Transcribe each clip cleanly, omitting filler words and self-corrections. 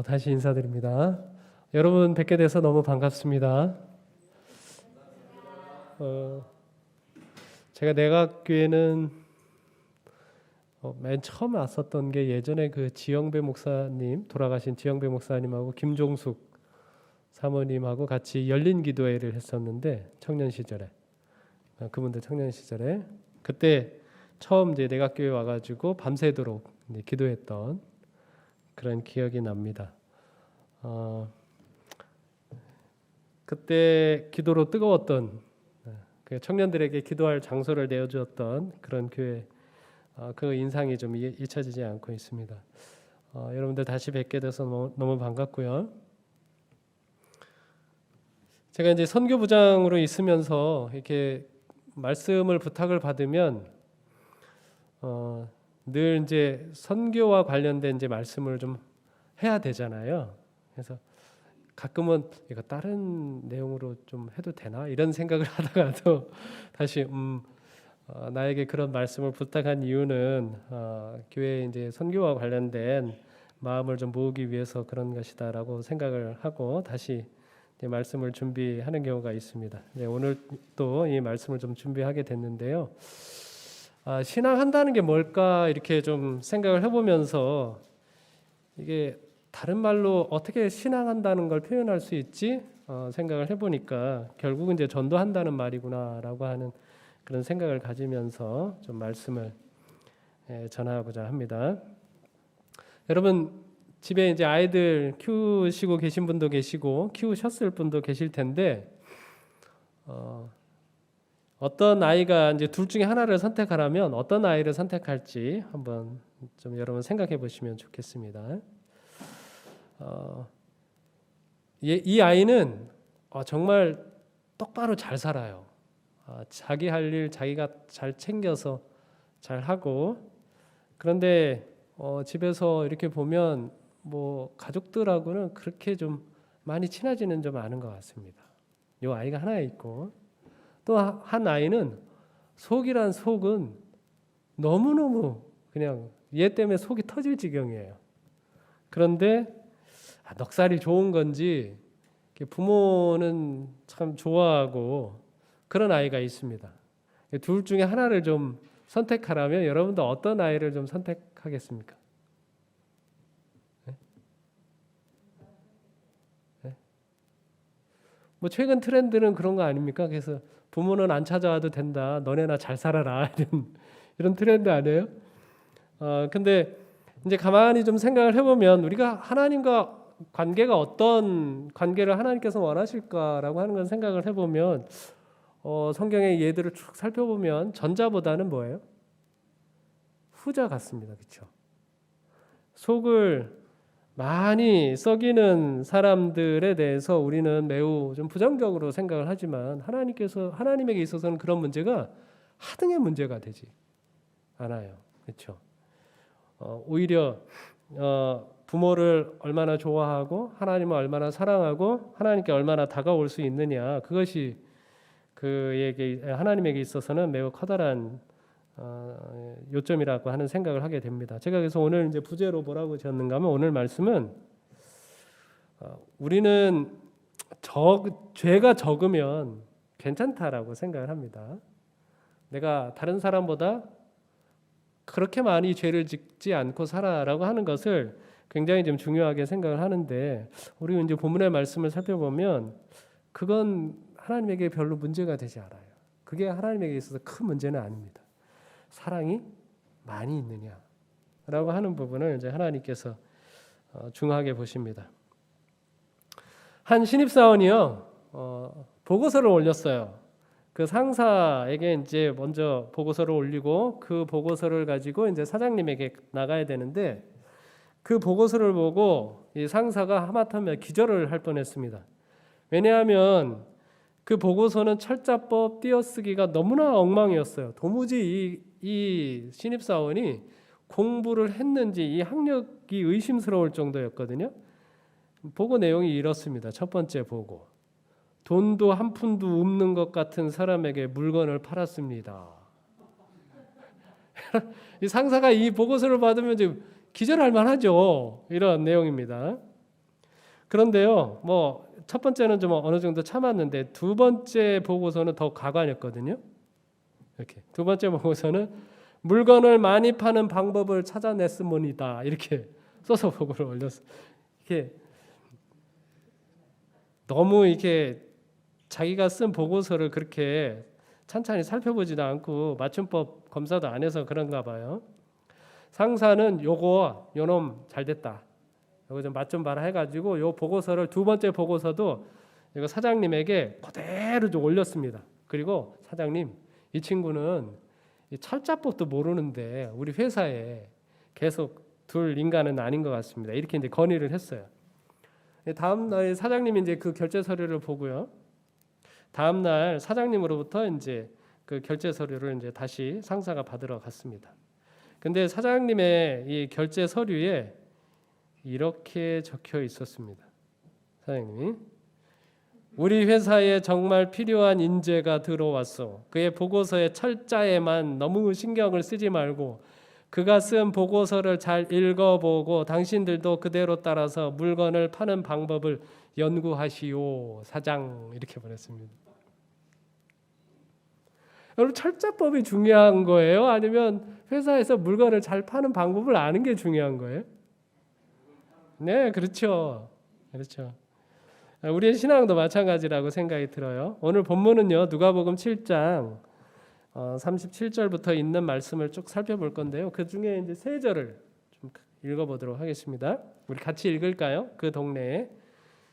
다시 인사드립니다. 여러분 뵙게 돼서 너무 반갑습니다. 제가 내각교회는 맨 처음 왔었던 게 예전에 그 지영배 목사님, 돌아가신 지영배 목사님하고 김종숙 사모님하고 같이 열린 기도회를 했었는데, 청년 시절에 그분들 청년 시절에 그때 처음 이제 내각교회 와가지고 밤새도록 이제 기도했던 그런 기억이 납니다. 그때 기도로 뜨거웠던 그 청년들에게 기도할 장소를 내어주었던 그런 교회, 그 인상이 좀 잊혀지지 않고 있습니다. 여러분들 다시 뵙게 돼서 너무 반갑고요. 제가 이제 선교부장으로 있으면서 이렇게 말씀을 부탁을 받으면 늘 이제 선교와 관련된 이제 말씀을 좀 해야 되잖아요. 그래서 가끔은 이거 다른 내용으로 좀 해도 되나 이런 생각을 하다가도 다시 나에게 그런 말씀을 부탁한 이유는 교회 이제 선교와 관련된 마음을 좀 모으기 위해서 그런 것이다라고 생각을 하고 다시 말씀을 준비하는 경우가 있습니다. 오늘 또 이 말씀을 좀 준비하게 됐는데요. 신앙한다는 게 뭘까 이렇게 좀 생각을 해보면서 이게 다른 말로 어떻게 신앙한다는 걸 표현할 수 있지 생각을 해보니까 결국은 이제 전도한다는 말이구나라고 하는 그런 생각을 가지면서 좀 말씀을 전하고자 합니다. 여러분 집에 이제 아이들 키우시고 계신 분도 계시고 키우셨을 분도 계실 텐데 어떤 아이가 이제 둘 중에 하나를 선택하라면 어떤 아이를 선택할지 한번 좀 여러분 생각해 보시면 좋겠습니다. 이 아이는 정말 똑바로 잘 살아요. 자기 할 일 자기가 잘 챙겨서 잘 하고, 그런데 집에서 이렇게 보면 뭐 가족들하고는 그렇게 좀 많이 친하지는 좀 않은 것 같습니다. 이 아이가 하나 있고, 또 한 아이는 속이란 속은 너무너무 그냥 얘 때문에 속이 터질 지경이에요. 그런데 넉살이 좋은 건지 부모는 참 좋아하고 그런 아이가 있습니다. 둘 중에 하나를 좀 선택하라면 여러분도 어떤 아이를 좀 선택하겠습니까? 네? 뭐 최근 트렌드는 그런 거 아닙니까? 그래서 부모는 안 찾아와도 된다. 너네나 잘 살아라. 이런 트렌드 아니에요? 근데 이제 가만히 좀 생각을 해보면 우리가 하나님과 관계가 어떤 관계를 하나님께서 원하실까라고 하는 건 생각을 해보면 성경의 예들을 쭉 살펴보면 전자보다는 뭐예요? 후자 같습니다. 그렇죠? 속을 많이 썩이는 사람들에 대해서 우리는 매우 좀 부정적으로 생각을 하지만 하나님에게 있어서는 그런 문제가 하등의 문제가 되지 않아요. 그렇죠? 오히려 부모를 얼마나 좋아하고 하나님을 얼마나 사랑하고 하나님께 얼마나 다가올 수 있느냐, 그것이 하나님에게 있어서는 매우 커다란 요점이라고 하는 생각을 하게 됩니다. 제가 그래서 오늘 이제 부제로 뭐라고 지었는가 하면, 오늘 말씀은 우리는 죄가 적으면 괜찮다라고 생각을 합니다. 내가 다른 사람보다 그렇게 많이 죄를 짓지 않고 살아라고 하는 것을 굉장히 좀 중요하게 생각을 하는데, 우리 이제 본문의 말씀을 살펴보면 그건 하나님에게 별로 문제가 되지 않아요. 그게 하나님에게 있어서 큰 문제는 아닙니다. 사랑이 많이 있느냐라고 하는 부분을 이제 하나님께서 중요하게 보십니다. 한 신입사원이요, 보고서를 올렸어요. 그 상사에게 이제 먼저 보고서를 올리고 그 보고서를 가지고 이제 사장님에게 나가야 되는데, 그 보고서를 보고 이 상사가 하마터면 기절을 할 뻔했습니다. 왜냐하면 그 보고서는 철자법 띄어쓰기가 너무나 엉망이었어요. 도무지 이 신입사원이 공부를 했는지 이 학력이 의심스러울 정도였거든요. 보고 내용이 이렇습니다. 첫 번째 보고: 돈도 한 푼도 없는 것 같은 사람에게 물건을 팔았습니다. 이 상사가 이 보고서를 받으면 이제 기절할 만하죠. 이런 내용입니다. 그런데요, 뭐 첫 번째는 좀 어느 정도 참았는데 두 번째 보고서는 더 가관했거든요. 이렇게 두 번째 보고서는 물건을 많이 파는 방법을 찾아냈으므이다 이렇게 써서 보고를 올렸어. 이게 너무 이렇게 자기가 쓴 보고서를 그렇게 찬찬히 살펴보지도 않고 맞춤법 검사도 안 해서 그런가 봐요. 상사는 요놈 잘 됐다. 요거 좀 맛 좀 봐라 해가지고 요 보고서를 두 번째 보고서도 이거 사장님에게 그대로 좀 올렸습니다. 그리고 사장님, 이 친구는 이 철자법도 모르는데 우리 회사에 계속 둘 인간은 아닌 것 같습니다. 이렇게 이제 건의를 했어요. 다음 날 사장님이 이제 그 결제 서류를 보고요. 다음 날 사장님으로부터 이제 그 결제 서류를 이제 다시 상사가 받으러 갔습니다. 근데 사장님의 이 결제 서류에 이렇게 적혀 있었습니다. 사장님이 우리 회사에 정말 필요한 인재가 들어왔어. 그의 보고서의 철자에만 너무 신경을 쓰지 말고 그가 쓴 보고서를 잘 읽어보고 당신들도 그대로 따라서 물건을 파는 방법을 연구하시오. 사장 이렇게 보냈습니다. 여러분 철자법이 중요한 거예요? 아니면 회사에서 물건을 잘 파는 방법을 아는 게 중요한 거예요? 네, 그렇죠. 그렇죠. 우리의 신앙도 마찬가지라고 생각이 들어요. 오늘 본문은요, 누가복음 7장 37절부터 있는 말씀을 쭉 살펴볼 건데요. 그 중에 이제 세 절을 좀 읽어보도록 하겠습니다. 우리 같이 읽을까요? 그 동네에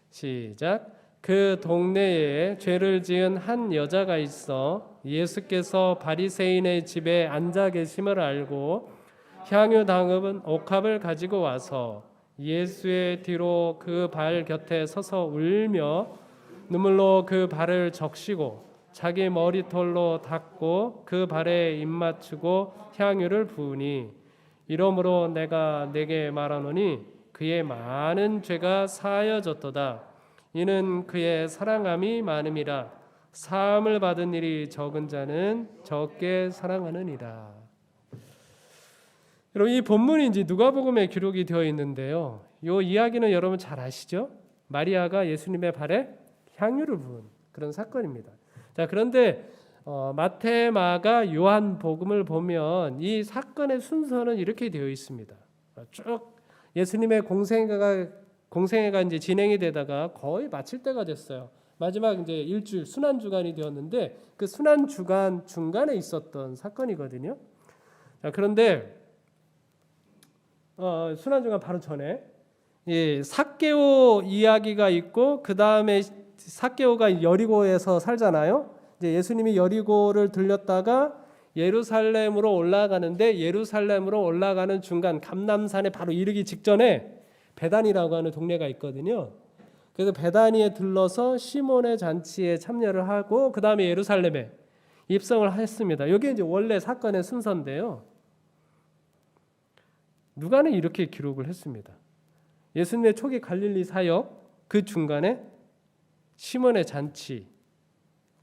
시작. 그 동네에 죄를 지은 한 여자가 있어 예수께서 바리새인의 집에 앉아 계심을 알고 향유 당읍은 옥합을 가지고 와서 예수의 뒤로 그 발 곁에 서서 울며 눈물로 그 발을 적시고 자기 머리털로 닦고 그 발에 입 맞추고 향유를 부으니 이러므로 내가 네게 말하노니 그의 많은 죄가 사하여졌도다. 이는 그의 사랑함이 많음이라. 사함을 받은 일이 적은 자는 적게 사랑하느니라. 여러분 이 본문이 이제 누가복음에 기록이 되어 있는데요. 이 이야기는 여러분 잘 아시죠? 마리아가 예수님의 발에 향유를 부은 그런 사건입니다. 자, 그런데 마태, 마가, 요한 복음을 보면 이 사건의 순서는 이렇게 되어 있습니다. 쭉 예수님의 공생애가 이제 진행이 되다가 거의 마칠 때가 됐어요. 마지막 이제 일주일 순환 주간이 되었는데 그 순환 주간 중간에 있었던 사건이거든요. 자, 그런데 순환주간 바로 전에 삭개오 이야기가 있고 그 다음에 삭개오가 여리고에서 살잖아요. 이제 예수님이 여리고를 들렸다가 예루살렘으로 올라가는데 예루살렘으로 올라가는 중간 감람산에 바로 이르기 직전에 베단이라고 하는 동네가 있거든요. 그래서 베다니에 들러서 시몬의 잔치에 참여를 하고 그 다음에 예루살렘에 입성을 했습니다. 이게 이제 원래 사건의 순서인데요. 누가는 이렇게 기록을 했습니다. 예수님의 초기 갈릴리 사역 그 중간에 시몬의 잔치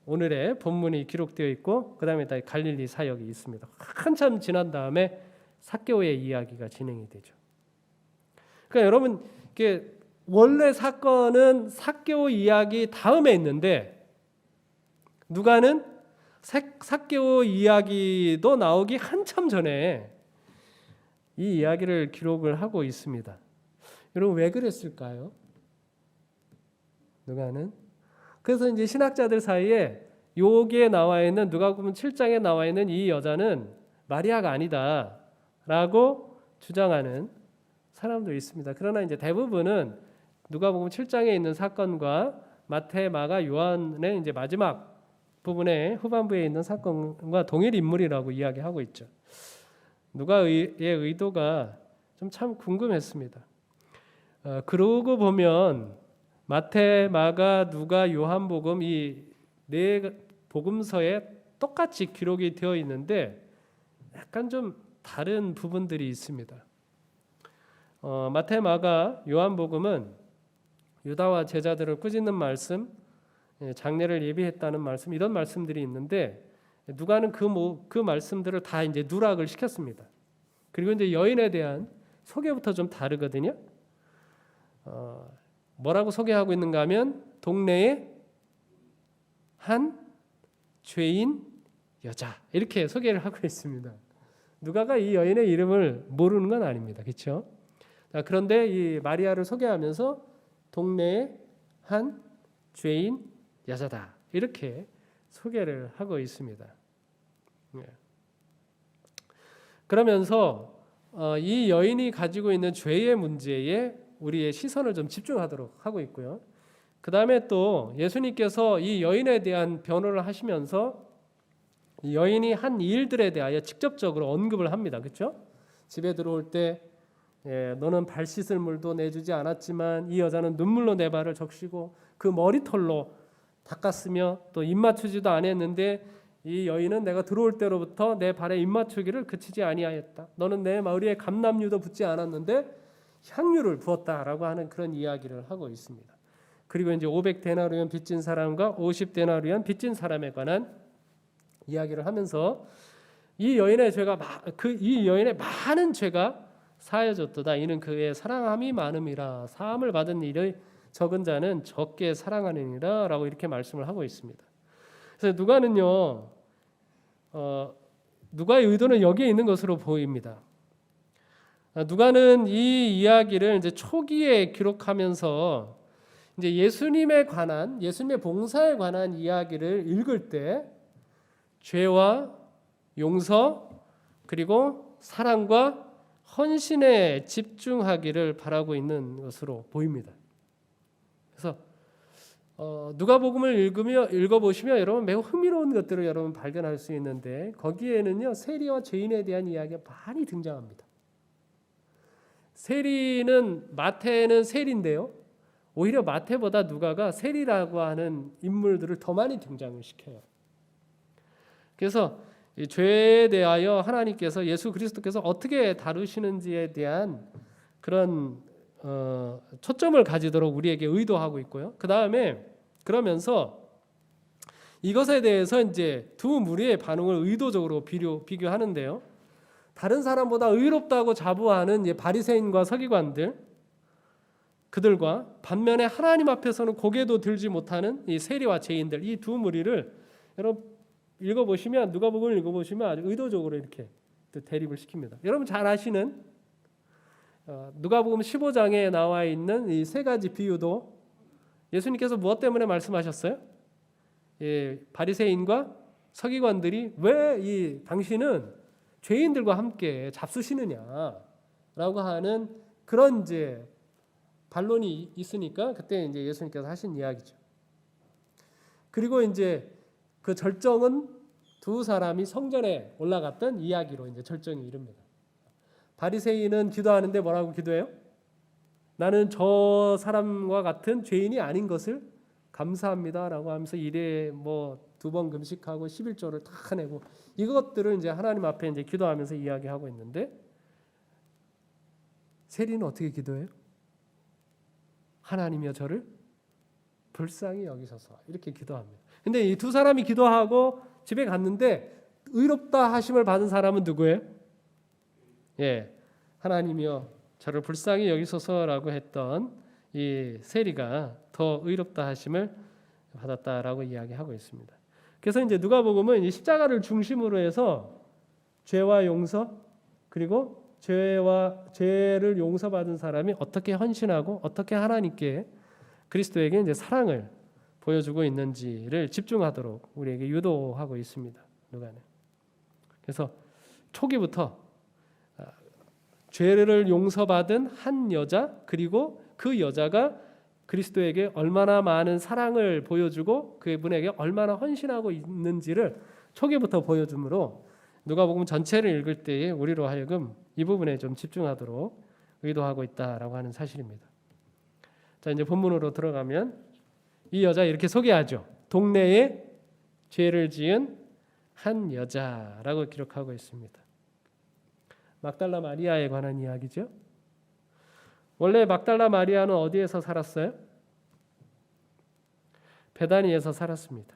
오늘의 본문이 기록되어 있고 그 다음에 갈릴리 사역이 있습니다. 한참 지난 다음에 삭개오의 이야기가 진행이 되죠. 그러니까 여러분 이게 원래 사건은 삭개오 이야기 다음에 있는데 누가는 삭개오 이야기도 나오기 한참 전에 이 이야기를 기록을 하고 있습니다. 여러분 왜 그랬을까요? 누가는 그래서 이제 신학자들 사이에 여기에 나와 있는 누가복음 7장에 나와 있는 이 여자는 마리아가 아니다라고 주장하는 사람도 있습니다. 그러나 이제 대부분은 누가복음 7장에 있는 사건과 마태, 마가, 요한의 이제 마지막 부분에 후반부에 있는 사건과 동일 인물이라고 이야기하고 있죠. 누가의 의도가 좀 참 궁금했습니다. 그러고 보면 마태, 마가, 누가, 요한복음 이 네 복음서에 똑같이 기록이 되어 있는데 약간 좀 다른 부분들이 있습니다. 마태, 마가, 요한복음은 유다와 제자들을 꾸짖는 말씀, 장례를 예비했다는 말씀 이런 말씀들이 있는데 누가는 그 말씀들을 다 이제 누락을 시켰습니다. 그리고 이제 여인에 대한 소개부터 좀 다르거든요. 뭐라고 소개하고 있는가 하면 동네에 한 죄인 여자 이렇게 소개를 하고 있습니다. 누가가 이 여인의 이름을 모르는 건 아닙니다. 그렇죠? 그런데 이 마리아를 소개하면서 동네에 한 죄인 여자다 이렇게 소개를 하고 있습니다. 그러면서 이 여인이 가지고 있는 죄의 문제에 우리의 시선을 좀 집중하도록 하고 있고요. 그 다음에 또 예수님께서 이 여인에 대한 변호를 하시면서 이 여인이 한 일들에 대하여 직접적으로 언급을 합니다. 그렇죠? 집에 들어올 때 너는 발 씻을 물도 내주지 않았지만 이 여자는 눈물로 내 발을 적시고 그 머리털로 닦았으며 또 입 맞추지도 않았는데 이 여인은 내가 들어올 때로부터 내 발에 입 맞추기를 그치지 아니하였다. 너는 내 머리에 감람유도 붓지 않았는데 향유를 부었다라고 하는 그런 이야기를 하고 있습니다. 그리고 이제 500데나리온 빚진 사람과 50데나리온 빚진 사람에 관한 이야기를 하면서 이 여인의 죄가 이 여인의 많은 죄가 사여졌도다. 이는 그의 사랑함이 많음이라. 사함을 받은 일의 적은 자는 적게 사랑하느니라라고 이렇게 말씀을 하고 있습니다. 그래서 누가는요, 누가의 의도는 여기에 있는 것으로 보입니다. 누가는 이 이야기를 이제 초기에 기록하면서 이제 예수님의 봉사에 관한 이야기를 읽을 때 죄와 용서 그리고 사랑과 헌신에 집중하기를 바라고 있는 것으로 보입니다. 그래서 누가복음을 읽어보시면 여러분 매우 흥미로운 것들을 여러분 발견할 수 있는데 거기에는요 세리와 죄인에 대한 이야기가 많이 등장합니다. 마태는 세리인데요, 오히려 마태보다 누가가 세리라고 하는 인물들을 더 많이 등장을 시켜요. 그래서 이 죄에 대하여 하나님께서 예수 그리스도께서 어떻게 다루시는지에 대한 그런 초점을 가지도록 우리에게 의도하고 있고요. 그 다음에 그러면서 이것에 대해서 이제 두 무리의 반응을 의도적으로 비교하는데요. 다른 사람보다 의롭다고 자부하는 바리새인과 서기관들, 그들과 반면에 하나님 앞에서는 고개도 들지 못하는 이 세리와 죄인들, 이 두 무리를 여러분 읽어보시면, 누가복음을 읽어보시면 아주 의도적으로 이렇게 대립을 시킵니다. 여러분 잘 아시는 누가복음 15장에 나와 있는 이 세 가지 비유도 예수님께서 무엇 때문에 말씀하셨어요? 바리새인과 서기관들이 왜 당신은 죄인들과 함께 잡수시느냐라고 하는 그런 이제 반론이 있으니까 그때 이제 예수님께서 하신 이야기죠. 그리고 이제 그 절정은 두 사람이 성전에 올라갔던 이야기로 이제 절정이 이릅니다. 바리새인은 기도하는데 뭐라고 기도해요? 나는 저 사람과 같은 죄인이 아닌 것을 감사합니다라고 하면서 일에 두 번 금식하고 11조를 다 내고 이것들을 이제 하나님 앞에 이제 기도하면서 이야기하고 있는데 세리는 어떻게 기도해요? 하나님이여 저를 불쌍히 여기소서 이렇게 기도합니다. 근데 이 두 사람이 기도하고 집에 갔는데 의롭다 하심을 받은 사람은 누구예요? 하나님이여 저를 불쌍히 여기소서라고 했던 이 세리가 더 의롭다 하심을 받았다라고 이야기하고 있습니다. 그래서 이제 누가복음은 십자가를 중심으로 해서 죄와 용서 그리고 죄를 용서받은 사람이 어떻게 헌신하고 어떻게 하나님께 그리스도에게 이제 사랑을 보여주고 있는지를 집중하도록 우리에게 유도하고 있습니다. 누가는. 그래서 초기부터 죄를 용서받은 한 여자 그리고 그 여자가 그리스도에게 얼마나 많은 사랑을 보여주고 그분에게 얼마나 헌신하고 있는지를 초기부터 보여주므로 누가복음 전체를 읽을 때에 우리로 하여금 이 부분에 좀 집중하도록 의도하고 있다라고 하는 사실입니다. 자, 이제 본문으로 들어가면 이 여자 이렇게 소개하죠. 동네에 죄를 지은 한 여자라고 기록하고 있습니다. 막달라 마리아에 관한 이야기죠. 원래 막달라 마리아는 어디에서 살았어요? 베다니에서 살았습니다.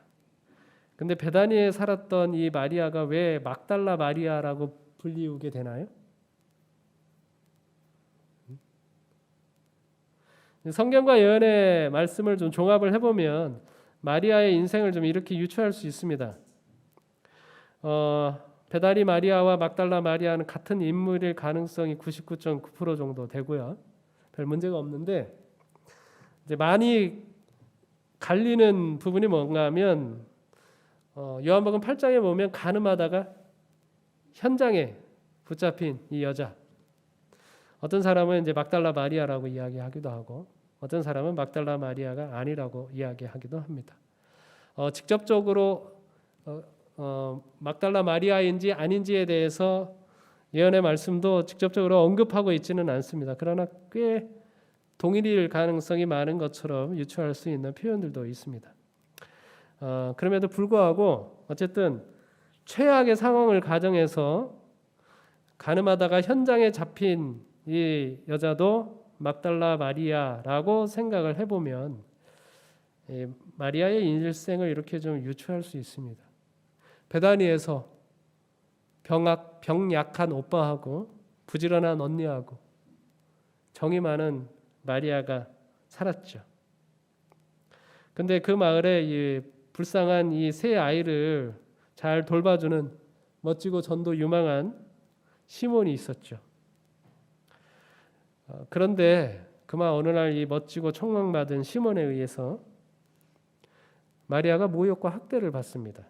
근데 베다니에 살았던 이 마리아가 왜 막달라 마리아라고 불리우게 되나요? 성경과 예언의 말씀을 좀 종합을 해보면 마리아의 인생을 좀 이렇게 유추할 수 있습니다. 베다니 마리아와 막달라 마리아는 같은 인물일 가능성이 99.9% 정도 되고요. 별 문제가 없는데 이제 많이 갈리는 부분이 뭔가 하면 요한복음 8장에 보면 가늠하다가 현장에 붙잡힌 이 여자, 어떤 사람은 이제 막달라 마리아라고 이야기하기도 하고 어떤 사람은 막달라 마리아가 아니라고 이야기하기도 합니다. 직접적으로 막달라 마리아인지 아닌지에 대해서 예언의 말씀도 직접적으로 언급하고 있지는 않습니다. 그러나 꽤 동일일 가능성이 많은 것처럼 유추할 수 있는 표현들도 있습니다. 그럼에도 불구하고 어쨌든 최악의 상황을 가정해서 가늠하다가 현장에 잡힌 이 여자도 막달라 마리아라고 생각을 해보면 마리아의 일생을 이렇게 좀 유추할 수 있습니다. 베다니에서 병약한 오빠하고 부지런한 언니하고 정이 많은 마리아가 살았죠. 근데 그 마을에 이 불쌍한 이 세 아이를 잘 돌봐주는 멋지고 전도 유망한 시몬이 있었죠. 그런데 그만 어느 날 이 멋지고 촉망받은 시몬에 의해서 마리아가 모욕과 학대를 받습니다.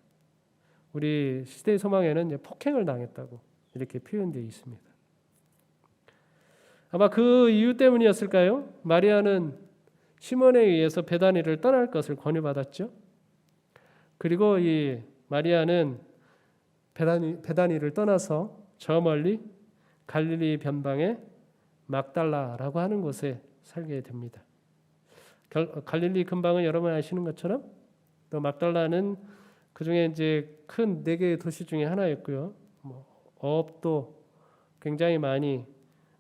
우리 시대의 소망에는 폭행을 당했다고 이렇게 표현되어 있습니다. 아마 그 이유 때문이었을까요? 마리아는 시몬에 의해서 베다니를 떠날 것을 권유받았죠. 그리고 이 마리아는 베다니를 떠나서 저 멀리 갈릴리 변방의 막달라라고 하는 곳에 살게 됩니다. 갈릴리 근방은 여러분 아시는 것처럼 또 막달라는 그 중에 이제 큰 4개의 도시 중에 하나였고요. 어업도 굉장히 많이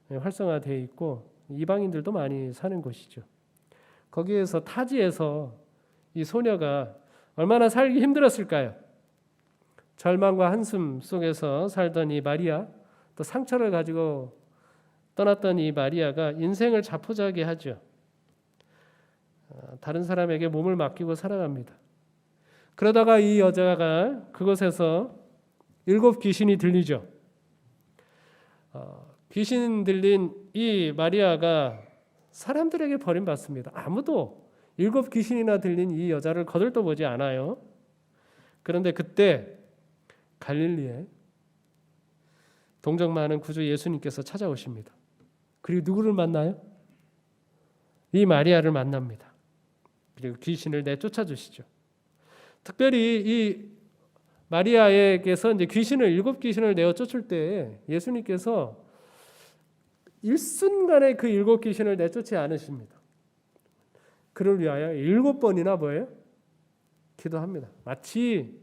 활성화되어 있고 이방인들도 많이 사는 곳이죠. 거기에서 타지에서 이 소녀가 얼마나 살기 힘들었을까요? 절망과 한숨 속에서 살던 이 마리아, 또 상처를 가지고 떠났던 이 마리아가 인생을 자포자기 하죠. 다른 사람에게 몸을 맡기고 살아갑니다. 그러다가 이 여자가 그곳에서 7 귀신이 들리죠. 귀신 들린 이 마리아가 사람들에게 버림받습니다. 아무도 7 귀신이나 들린 이 여자를 거들떠보지 않아요. 그런데 그때 갈릴리에 동정 많은 구주 예수님께서 찾아오십니다. 그리고 누구를 만나요? 이 마리아를 만납니다. 그리고 귀신을 내쫓아 주시죠. 특별히 이 마리아에게서 이제 귀신을 7 귀신을 내어 쫓을 때 예수님께서 일순간에 그 7 귀신을 내쫓지 않으십니다. 그를 위하여 7번이나 뭐예요? 기도합니다. 마치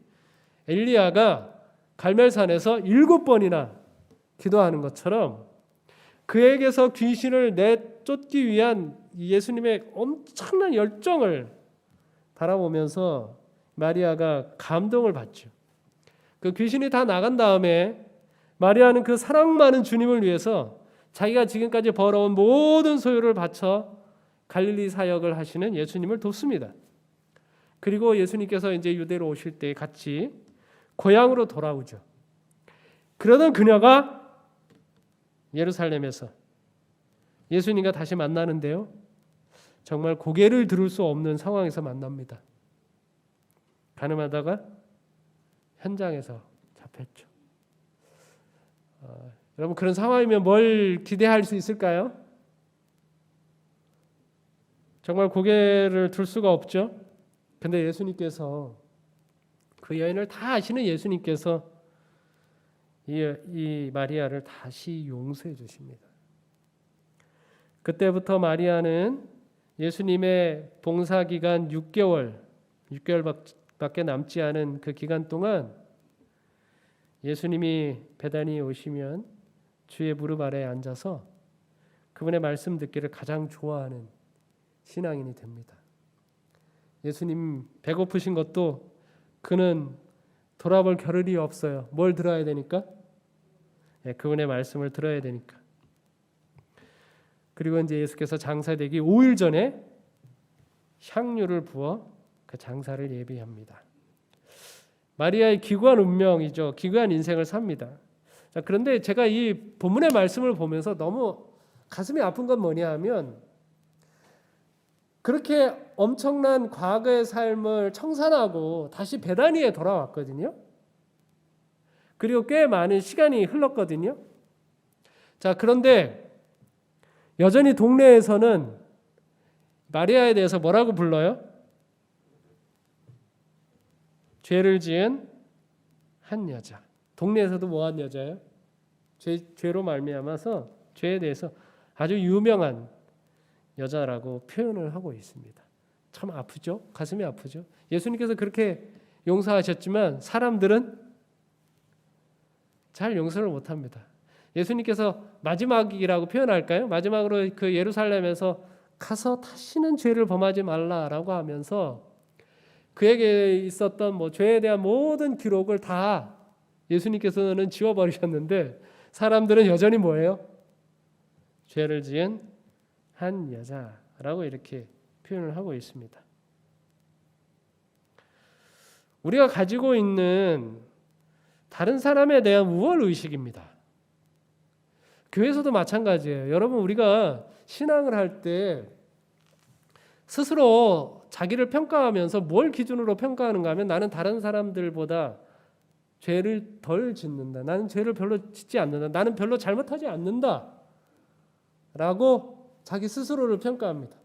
엘리야가 갈멜산에서 7번이나 기도하는 것처럼 그에게서 귀신을 내쫓기 위한 예수님의 엄청난 열정을 바라보면서 마리아가 감동을 받죠. 그 귀신이 다 나간 다음에 마리아는 그 사랑 많은 주님을 위해서 자기가 지금까지 벌어온 모든 소유를 바쳐 갈릴리 사역을 하시는 예수님을 돕습니다. 그리고 예수님께서 이제 유대로 오실 때 같이 고향으로 돌아오죠. 그러던 그녀가 예루살렘에서 예수님과 다시 만나는데요. 정말 고개를 들을 수 없는 상황에서 만납니다. 가늠하다가 현장에서 잡혔죠. 여러분 그런 상황이면 뭘 기대할 수 있을까요? 정말 고개를 들 수가 없죠. 근데 예수님께서 그 여인을 다 아시는 예수님께서 이 마리아를 다시 용서해 주십니다. 그때부터 마리아는 예수님의 봉사기간 6개월밖에 남지 않은 그 기간 동안 예수님이 베다니에 오시면 주의 무릎 아래에 앉아서 그분의 말씀 듣기를 가장 좋아하는 신앙인이 됩니다. 예수님 배고프신 것도 그는 돌아볼 겨를이 없어요. 뭘 들어야 되니까? 그분의 말씀을 들어야 되니까. 그리고 이제 예수께서 장사되기 5일 전에 향유를 부어 그 장사를 예비합니다. 마리아의 기구한 운명이죠. 기구한 인생을 삽니다. 자, 그런데 제가 이 본문의 말씀을 보면서 너무 가슴이 아픈 건 뭐냐 하면 그렇게 엄청난 과거의 삶을 청산하고 다시 베다니에 돌아왔거든요. 그리고 꽤 많은 시간이 흘렀거든요. 자, 그런데 여전히 동네에서는 마리아에 대해서 뭐라고 불러요? 죄를 지은 한 여자. 동네에서도 뭐한 여자예요? 죄로 말미암아서 죄에 대해서 아주 유명한 여자라고 표현을 하고 있습니다. 참 아프죠? 가슴이 아프죠? 예수님께서 그렇게 용서하셨지만 사람들은 잘 용서를 못합니다. 예수님께서 마지막이라고 표현할까요? 마지막으로 그 예루살렘에서 가서 다시는 죄를 범하지 말라라고 하면서 그에게 있었던 뭐 죄에 대한 모든 기록을 다 예수님께서는 지워버리셨는데 사람들은 여전히 뭐예요? 죄를 지은 한 여자라고 이렇게 표현을 하고 있습니다. 우리가 가지고 있는 다른 사람에 대한 우월의식입니다. 교회에서도 마찬가지예요. 여러분, 우리가 신앙을 할 때 스스로 자기를 평가하면서 뭘 기준으로 평가하는가 하면 나는 다른 사람들보다 죄를 덜 짓는다. 나는 죄를 별로 짓지 않는다. 나는 별로 잘못하지 않는다. 라고 자기 스스로를 평가합니다.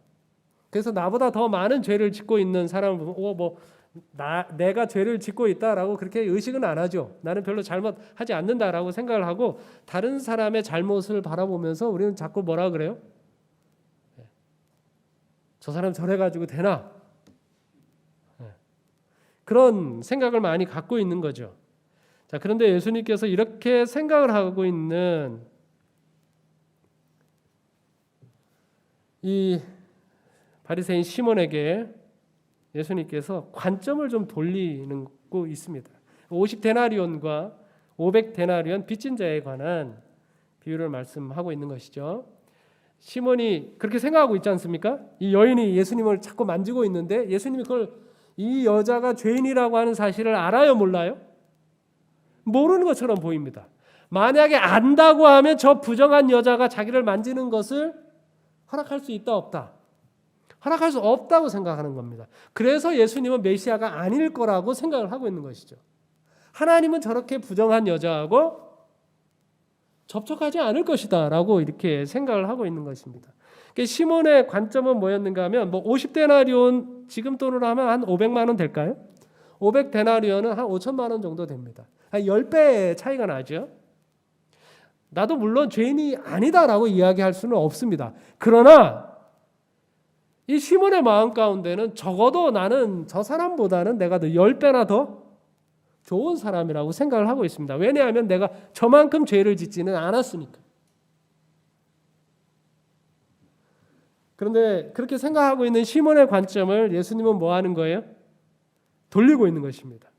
그래서 나보다 더 많은 죄를 짓고 있는 사람을 보면 내가 죄를 짓고 있다라고 그렇게 의식은 안 하죠. 나는 별로 잘못하지 않는다라고 생각을 하고 다른 사람의 잘못을 바라보면서 우리는 자꾸 뭐라 그래요? 저 사람 저래가지고 되나? 그런 생각을 많이 갖고 있는 거죠. 자, 그런데 예수님께서 이렇게 생각을 하고 있는 이 바리새인 시몬에게 예수님께서 관점을 좀 돌리는 거 있습니다. 50데나리온과 500데나리온 빚진 자에 관한 비유를 말씀하고 있는 것이죠. 시몬이 그렇게 생각하고 있지 않습니까? 이 여인이 예수님을 자꾸 만지고 있는데 예수님이 그걸 이 여자가 죄인이라고 하는 사실을 알아요, 몰라요? 모르는 것처럼 보입니다. 만약에 안다고 하면 저 부정한 여자가 자기를 만지는 것을 허락할 수 있다, 없다? 허락할 수 없다고 생각하는 겁니다. 그래서 예수님은 메시아가 아닐 거라고 생각을 하고 있는 것이죠. 하나님은 저렇게 부정한 여자하고 접촉하지 않을 것이다 라고 이렇게 생각을 하고 있는 것입니다. 시몬의 관점은 뭐였는가 하면 50데나리온 지금 돈으로 하면 한 500만 원 될까요? 500데나리온은 한 5천만 원 정도 됩니다. 한 10배 차이가 나죠. 나도 물론 죄인이 아니다라고 이야기할 수는 없습니다. 그러나 이 시몬의 마음 가운데는 적어도 나는 저 사람보다는 내가 10배나 더 좋은 사람이라고 생각을 하고 있습니다. 왜냐하면 내가 저만큼 죄를 짓지는 않았으니까. 그런데 그렇게 생각하고 있는 시몬의 관점을 예수님은 뭐 하는 거예요? 돌리고 있는 것입니다.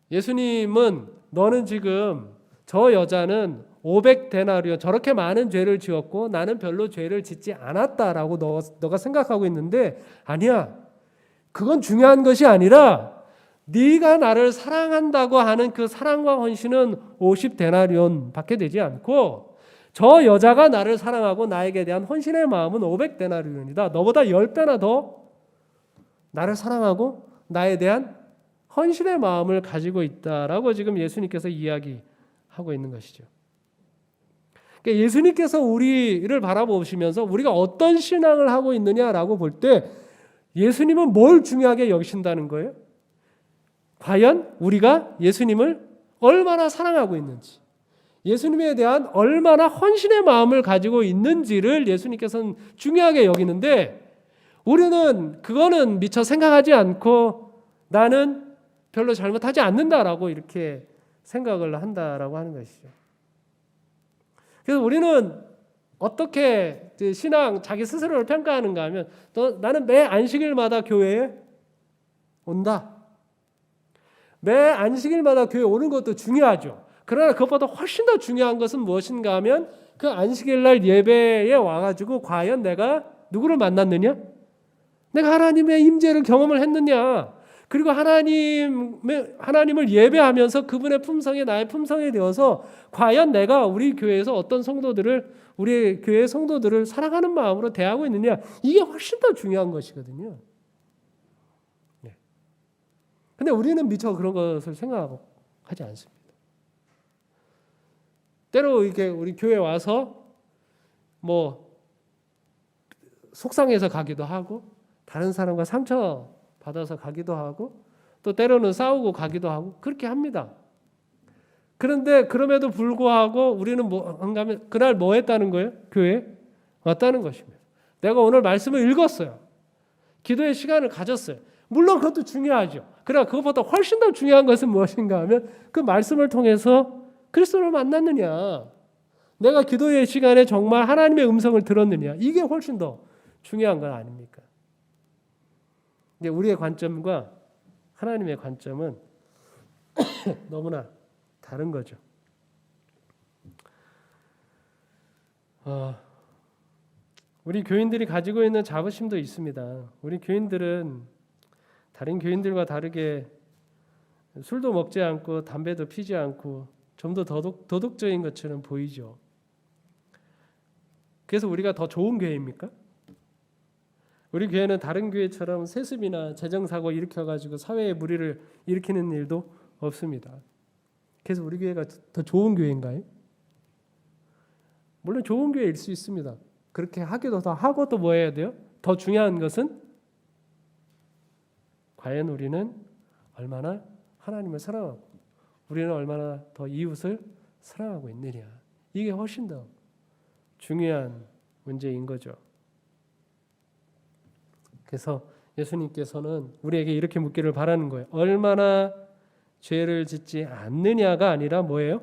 예수님은 너는 지금 저 여자는 500데나리온 저렇게 많은 죄를 지었고 나는 별로 죄를 짓지 않았다라고 너가 생각하고 있는데 아니야. 그건 중요한 것이 아니라 네가 나를 사랑한다고 하는 그 사랑과 헌신은 50데나리온 밖에 되지 않고 저 여자가 나를 사랑하고 나에게 대한 헌신의 마음은 500데나리온이다. 너보다 10배나 더 나를 사랑하고 나에 대한 헌신의 마음을 가지고 있다라고 지금 예수님께서 이야기하고 있는 것이죠. 그러니까 예수님께서 우리를 바라보시면서 우리가 어떤 신앙을 하고 있느냐라고 볼 때 예수님은 뭘 중요하게 여기신다는 거예요? 과연 우리가 예수님을 얼마나 사랑하고 있는지, 예수님에 대한 얼마나 헌신의 마음을 가지고 있는지를 예수님께서는 중요하게 여기는데 우리는 그거는 미처 생각하지 않고 나는 별로 잘못하지 않는다라고 이렇게 생각을 한다라고 하는 것이죠. 그래서 우리는 어떻게 신앙 자기 스스로를 평가하는가 하면 나는 매 안식일마다 교회에 온다. 매 안식일마다 교회 오는 것도 중요하죠. 그러나 그것보다 훨씬 더 중요한 것은 무엇인가 하면 그 안식일 날 예배에 와가지고 과연 내가 누구를 만났느냐? 내가 하나님의 임재를 경험을 했느냐? 그리고 하나님을 예배하면서 그분의 품성에 나의 품성이 되어서 과연 내가 우리 교회에서 어떤 성도들을 우리 교회 성도들을 사랑하는 마음으로 대하고 있느냐? 이게 훨씬 더 중요한 것이거든요. 네. 근데 우리는 미처 그런 것을 생각하지 않습니다. 때로 이렇게 우리 교회 와서 뭐 속상해서 가기도 하고 다른 사람과 상처 받아서 가기도 하고 또 때로는 싸우고 가기도 하고 그렇게 합니다. 그런데 그럼에도 불구하고 우리는 그날 뭐 했다는 거예요? 교회에 왔다는 것입니다. 내가 오늘 말씀을 읽었어요. 기도의 시간을 가졌어요. 물론 그것도 중요하죠. 그러나 그것보다 훨씬 더 중요한 것은 무엇인가 하면 그 말씀을 통해서 그리스도를 만났느냐, 내가 기도의 시간에 정말 하나님의 음성을 들었느냐, 이게 훨씬 더 중요한 건 아닙니까? 근데 우리의 관점과 하나님의 관점은 너무나 다른 거죠. 우리 교인들이 가지고 있는 자부심도 있습니다. 우리 교인들은 다른 교인들과 다르게 술도 먹지 않고 담배도 피지 않고 좀 더 도덕적인 것처럼 보이죠. 그래서 우리가 더 좋은 교회입니까? 우리 교회는 다른 교회처럼 세습이나 재정사고 일으켜가지고 사회에 무리를 일으키는 일도 없습니다. 그래서 우리 교회가 더 좋은 교회인가요? 물론 좋은 교회일 수 있습니다. 그렇게 하기도 더 하고 또 뭐 해야 돼요? 더 중요한 것은 과연 우리는 얼마나 하나님을 사랑하고 우리는 얼마나 더 이웃을 사랑하고 있느냐. 이게 훨씬 더 중요한 문제인 거죠. 그래서 예수님께서는 우리에게 이렇게 묻기를 바라는 거예요. 얼마나 죄를 짓지 않느냐가 아니라 뭐예요?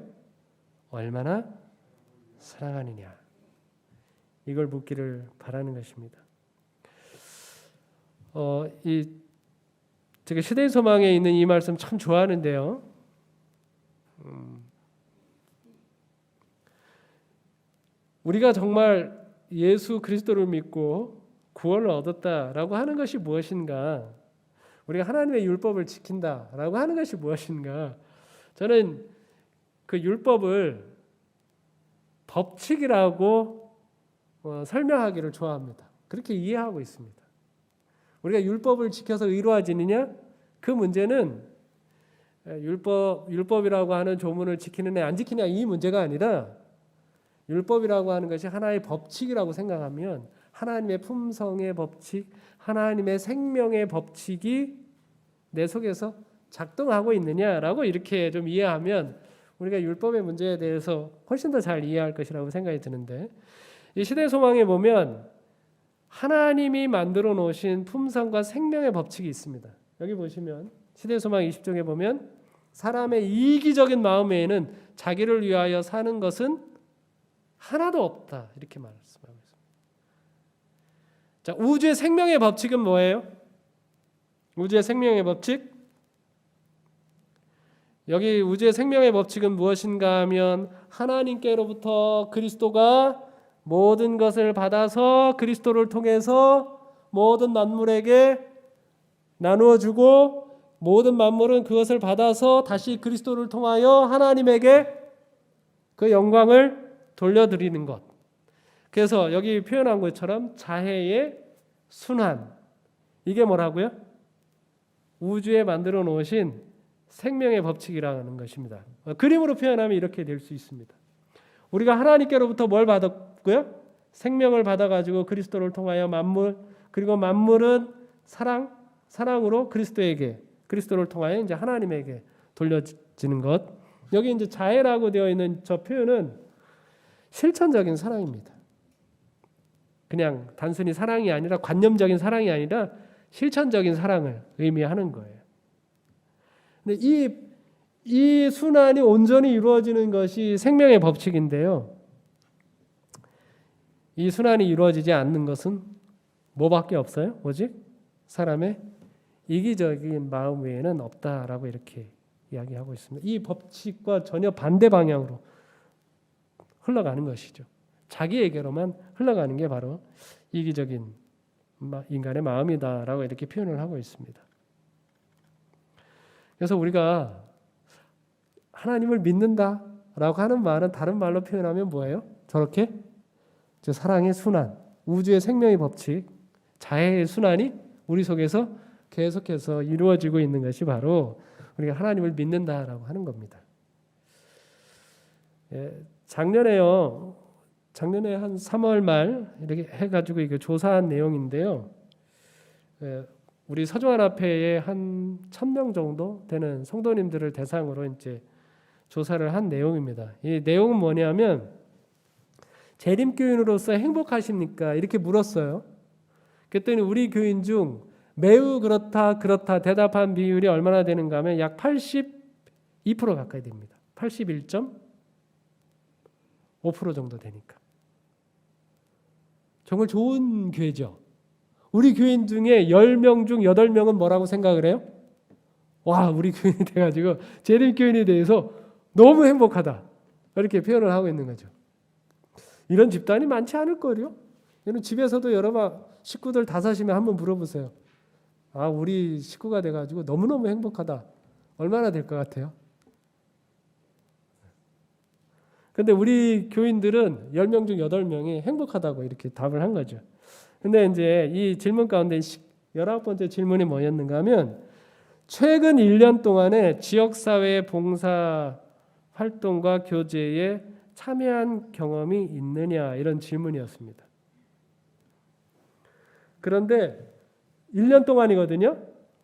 얼마나 사랑하느냐. 이걸 묻기를 바라는 것입니다. 제가 시대의 소망에 있는 이 말씀 참 좋아하는데요. 우리가 정말 예수 그리스도를 믿고 구원을 얻었다라고 하는 것이 무엇인가? 우리가 하나님의 율법을 지킨다라고 하는 것이 무엇인가? 저는 그 율법을 법칙이라고 설명하기를 좋아합니다. 그렇게 이해하고 있습니다. 우리가 율법을 지켜서 의로워지느냐? 그 문제는 율법이라고 하는 조문을 지키느냐 안 지키냐 이 문제가 아니라 율법이라고 하는 것이 하나의 법칙이라고 생각하면 하나님의 품성의 법칙, 하나님의 생명의 법칙이 내 속에서 작동하고 있느냐라고 이렇게 좀 이해하면 우리가 율법의 문제에 대해서 훨씬 더 잘 이해할 것이라고 생각이 드는데, 이 시대 소망에 보면 하나님이 만들어 놓으신 품성과 생명의 법칙이 있습니다. 여기 보시면 시대 소망 20쪽에 보면 사람의 이기적인 마음에는 자기를 위하여 사는 것은 하나도 없다 이렇게 말씀하고 있습니다. 자, 우주의 생명의 법칙은 뭐예요? 우주의 생명의 법칙? 여기 우주의 생명의 법칙은 무엇인가 하면 하나님께로부터 그리스도가 모든 것을 받아서 그리스도를 통해서 모든 만물에게 나누어 주고 모든 만물은 그것을 받아서 다시 그리스도를 통하여 하나님에게 그 영광을 돌려드리는 것. 그래서 여기 표현한 것처럼 자해의 순환. 이게 뭐라고요? 우주에 만들어 놓으신 생명의 법칙이라는 것입니다. 그림으로 표현하면 이렇게 될 수 있습니다. 우리가 하나님께로부터 뭘 받았고요? 생명을 받아가지고 그리스도를 통하여 만물, 그리고 만물은 사랑으로 그리스도를 통하여 이제 하나님에게 돌려지는 것. 여기 이제 자애라고 되어 있는 저 표현은 실천적인 사랑입니다. 그냥 단순히 사랑이 아니라 관념적인 사랑이 아니라 실천적인 사랑을 의미하는 거예요. 근데 이 순환이 온전히 이루어지는 것이 생명의 법칙인데요. 이 순환이 이루어지지 않는 것은 뭐밖에 없어요? 오직 사람의 이기적인 마음 외에는 없다라고 이렇게 이야기하고 있습니다. 이 법칙과 전혀 반대 방향으로 흘러가는 것이죠. 자기에게로만 흘러가는 게 바로 이기적인 인간의 마음이다라고 이렇게 표현을 하고 있습니다. 그래서 우리가 하나님을 믿는다라고 하는 말은 다른 말로 표현하면 뭐예요? 저렇게 사랑의 순환, 우주의 생명의 법칙, 자해의 순환이 우리 속에서 계속해서 이루어지고 있는 것이 바로 우리가 하나님을 믿는다라고 하는 겁니다. 작년에 한 3월 말 이렇게 해가지고 이게 조사한 내용인데요. 우리 서주환 앞에에 한 1,000명 정도 되는 성도님들을 대상으로 이제 조사를 한 내용입니다. 이 내용은 뭐냐면 재림교인으로서 행복하십니까? 이렇게 물었어요. 그랬더니 우리 교인 중 매우 그렇다 대답한 비율이 얼마나 되는가 하면 약 82% 가까이 됩니다. 81.5% 정도 되니까. 정말 좋은 교회죠. 우리 교인 중에 10명 중 8명은 뭐라고 생각을 해요? 와, 우리 교인이 돼가지고 재림교인에 대해서 너무 행복하다. 이렇게 표현을 하고 있는 거죠. 이런 집단이 많지 않을 거요. 여러분 집에서도 여러 식구들 다 사시면 한번 물어보세요. 아, 우리 식구가 돼가지고 너무너무 행복하다. 얼마나 될 것 같아요? 근데 우리 교인들은 10명 중 8명이 행복하다고 이렇게 답을 한 거죠. 근데 이제 이 질문 가운데 19번째 질문이 뭐였는가 하면 최근 1년 동안에 지역사회 봉사 활동과 교제에 참여한 경험이 있느냐 이런 질문이었습니다. 그런데 1년 동안이거든요.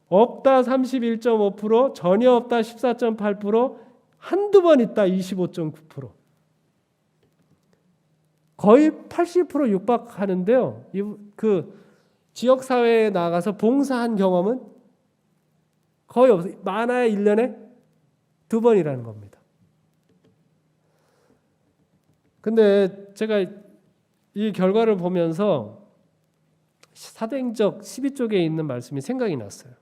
없다 31.5%, 전혀 없다 14.8%, 한두 번 있다 25.9%. 거의 80% 육박하는데요. 그 지역사회에 나가서 봉사한 경험은 거의 없어요. 많아야 1년에 2번이라는 겁니다. 근데 제가 이 결과를 보면서 사도행적 12쪽에 있는 말씀이 생각이 났어요.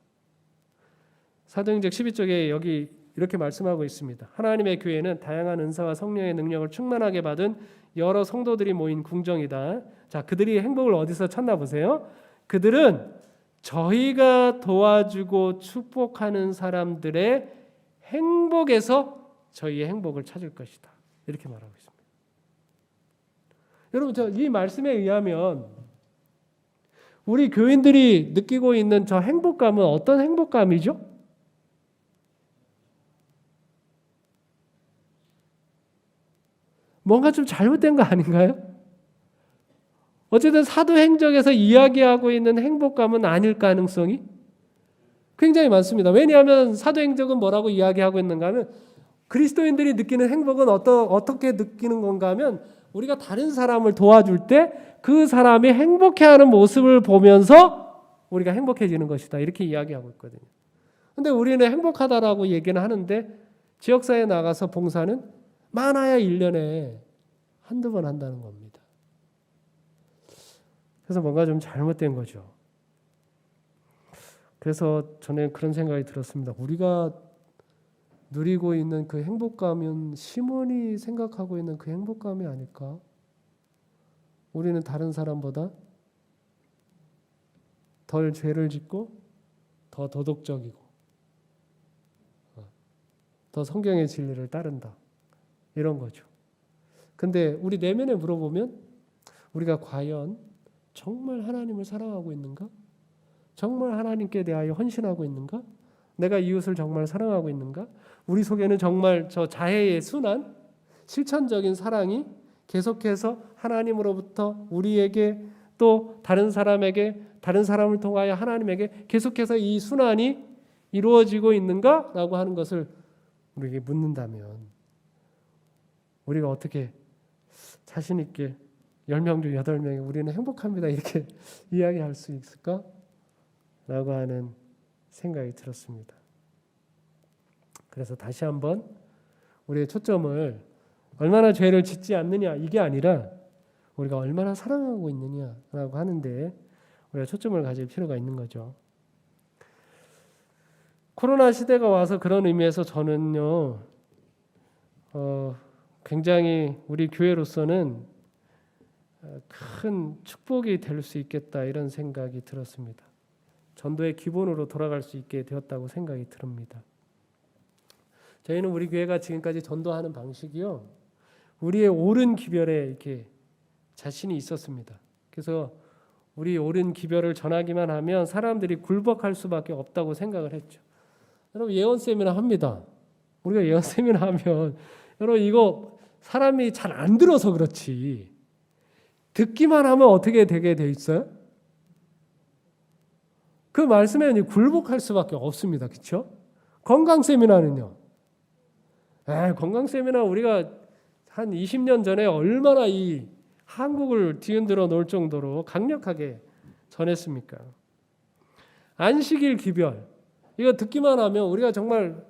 사도행적 12쪽에 여기 이렇게 말씀하고 있습니다. 하나님의 교회는 다양한 은사와 성령의 능력을 충만하게 받은 여러 성도들이 모인 궁정이다. 자, 그들이 행복을 어디서 찾나 보세요. 그들은 저희가 도와주고 축복하는 사람들의 행복에서 저희의 행복을 찾을 것이다. 이렇게 말하고 있습니다. 여러분, 이 말씀에 의하면 우리 교인들이 느끼고 있는 저 행복감은 어떤 행복감이죠? 뭔가 좀 잘못된 거 아닌가요? 어쨌든 사도행적에서 이야기하고 있는 행복감은 아닐 가능성이 굉장히 많습니다. 왜냐하면 사도행적은 뭐라고 이야기하고 있는가 하면 그리스도인들이 느끼는 행복은 어떻게 느끼는 건가 하면 우리가 다른 사람을 도와줄 때 그 사람이 행복해하는 모습을 보면서 우리가 행복해지는 것이다. 이렇게 이야기하고 있거든요. 근데 우리는 행복하다라고 얘기는 하는데 지역사회에 나가서 봉사는 많아야 1년에 한두 번 한다는 겁니다. 그래서 뭔가 좀 잘못된 거죠. 그래서 저는 그런 생각이 들었습니다. 우리가 누리고 있는 그 행복감은 시몬이 생각하고 있는 그 행복감이 아닐까? 우리는 다른 사람보다 덜 죄를 짓고 더 도덕적이고 더 성경의 진리를 따른다. 이런 거죠. 근데 우리 내면에 물어보면 우리가 과연 정말 하나님을 사랑하고 있는가? 정말 하나님께 대하여 헌신하고 있는가? 내가 이웃을 정말 사랑하고 있는가? 우리 속에는 정말 저 자해의 순환, 실천적인 사랑이 계속해서 하나님으로부터 우리에게 또 다른 사람에게, 다른 사람을 통하여 하나님에게 계속해서 이 순환이 이루어지고 있는가라고 하는 것을 우리에게 묻는다면 우리가 어떻게 자신 있게 10명 중 8명이 우리는 행복합니다 이렇게 이야기할 수 있을까? 라고 하는 생각이 들었습니다. 그래서 다시 한번 우리의 초점을 얼마나 죄를 짓지 않느냐 이게 아니라 우리가 얼마나 사랑하고 있느냐라고 하는데 우리가 초점을 가질 필요가 있는 거죠. 코로나 시대가 와서 그런 의미에서 저는요 굉장히 우리 교회로서는 큰 축복이 될 수 있겠다 이런 생각이 들었습니다. 전도의 기본으로 돌아갈 수 있게 되었다고 생각이 듭니다. 저희는 우리 교회가 지금까지 전도하는 방식이요, 우리의 옳은 기별에 이렇게 자신이 있었습니다. 그래서 우리 옳은 기별을 전하기만 하면 사람들이 굴복할 수밖에 없다고 생각을 했죠. 여러분 예언 세미나 합니다. 우리가 예언 세미나 하면 여러분 이거 사람이 잘 안 들어서 그렇지 듣기만 하면 어떻게 되게 돼 있어요? 그 말씀에 굴복할 수밖에 없습니다. 그렇죠? 건강 세미나는요. 건강 세미나 우리가 한 20년 전에 얼마나 이 한국을 뒤흔들어 놓을 정도로 강력하게 전했습니까? 안식일 기별 이거 듣기만 하면 우리가 정말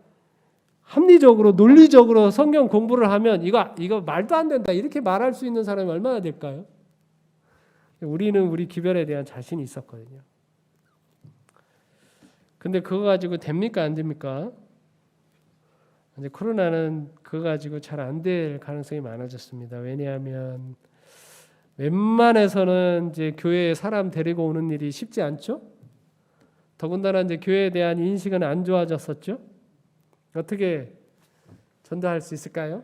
합리적으로 논리적으로 성경 공부를 하면 이거 말도 안 된다 이렇게 말할 수 있는 사람이 얼마나 될까요? 우리는 우리 기별에 대한 자신이 있었거든요. 근데 그거 가지고 됩니까 안 됩니까? 이제 코로나는 그거 가지고 잘 안 될 가능성이 많아졌습니다. 왜냐하면 웬만해서는 이제 교회에 사람 데리고 오는 일이 쉽지 않죠. 더군다나 이제 교회에 대한 인식은 안 좋아졌었죠. 어떻게 전도할 수 있을까요?